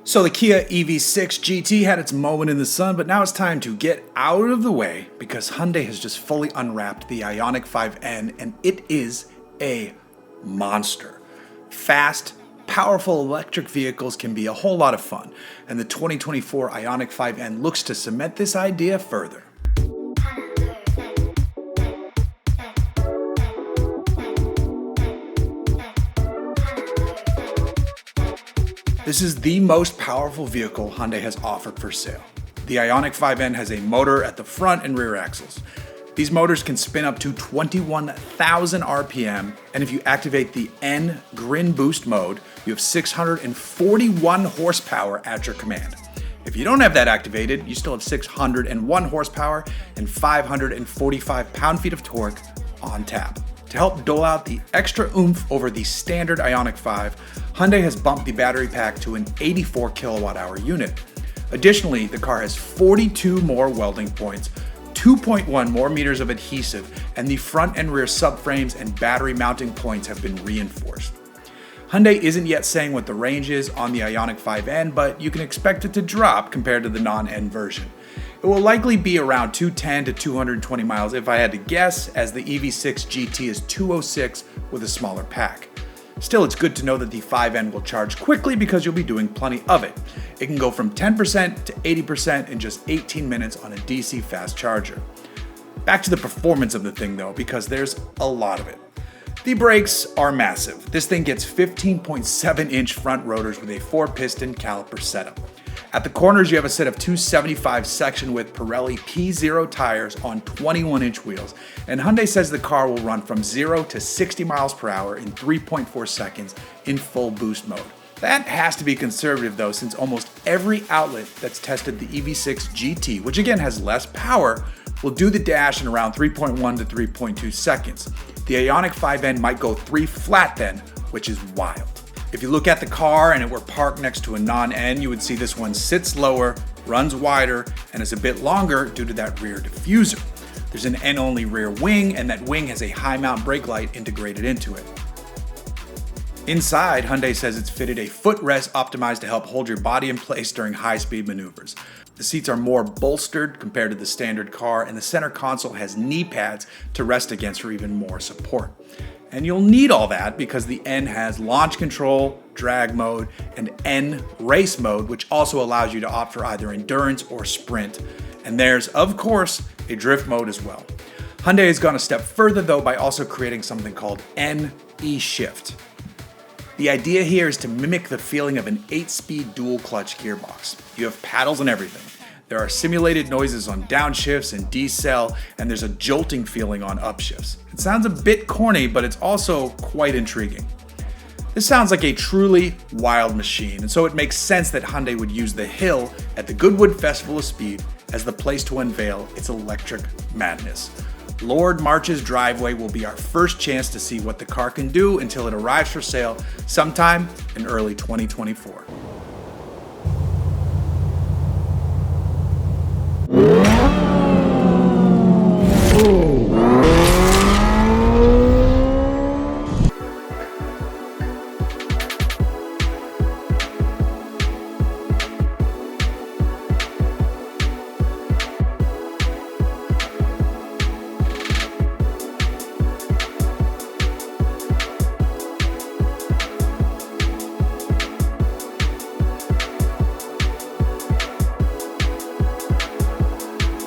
So the Kia EV6 GT had its moment in the sun, but now it's time to get out of the way because Hyundai has just fully unwrapped the Ioniq 5N and it is a monster. Fast, powerful electric vehicles can be a whole lot of fun, and the 2024 Ioniq 5N looks to cement this idea further. This is the most powerful vehicle Hyundai has offered for sale. The Ioniq 5N has a motor at the front and rear axles. These motors can spin up to 21,000 RPM, and if you activate the N Grin Boost mode, you have 641 horsepower at your command. If you don't have that activated, you still have 601 horsepower and 545 pound-feet of torque on tap. To help dole out the extra oomph over the standard Ioniq 5, Hyundai has bumped the battery pack to an 84 kilowatt-hour unit. Additionally, the car has 42 more welding points, 2.1 more meters of adhesive, and the front and rear subframes and battery mounting points have been reinforced. Hyundai isn't yet saying what the range is on the Ioniq 5N, but you can expect it to drop compared to the non-N version. It will likely be around 210 to 220 miles if I had to guess, as the EV6 GT is 206 with a smaller pack. Still, it's good to know that the 5N will charge quickly because you'll be doing plenty of it. It can go from 10% to 80% in just 18 minutes on a DC fast charger. Back to the performance of the thing though, because there's a lot of it. The brakes are massive. This thing gets 15.7-inch front rotors with a 4-piston caliper setup. At the corners, you have a set of 275 section width Pirelli P0 tires on 21-inch wheels, and Hyundai says the car will run from 0 to 60 miles per hour in 3.4 seconds in full boost mode. That has to be conservative though, since almost every outlet that's tested the EV6 GT, which again has less power, will do the dash in around 3.1 to 3.2 seconds. The Ioniq 5N might go 3 flat then, which is wild. If you look at the car and it were parked next to a non-N, you would see this one sits lower, runs wider, and is a bit longer due to that rear diffuser. There's an N-only rear wing, and that wing has a high-mount brake light integrated into it. Inside, Hyundai says it's fitted a footrest optimized to help hold your body in place during high-speed maneuvers. The seats are more bolstered compared to the standard car, and the center console has knee pads to rest against for even more support. And you'll need all that because the N has launch control, drag mode, and N race mode, which also allows you to opt for either endurance or sprint. And there's, of course, a drift mode as well. Hyundai has gone a step further though by also creating something called N E-Shift. The idea here is to mimic the feeling of an 8-speed dual clutch gearbox. You have paddles and everything. There are simulated noises on downshifts and decel, and there's a jolting feeling on upshifts. It sounds a bit corny, but it's also quite intriguing. This sounds like a truly wild machine, and so it makes sense that Hyundai would use the hill at the Goodwood Festival of Speed as the place to unveil its electric madness. Lord March's driveway will be our first chance to see what the car can do until it arrives for sale sometime in early 2024.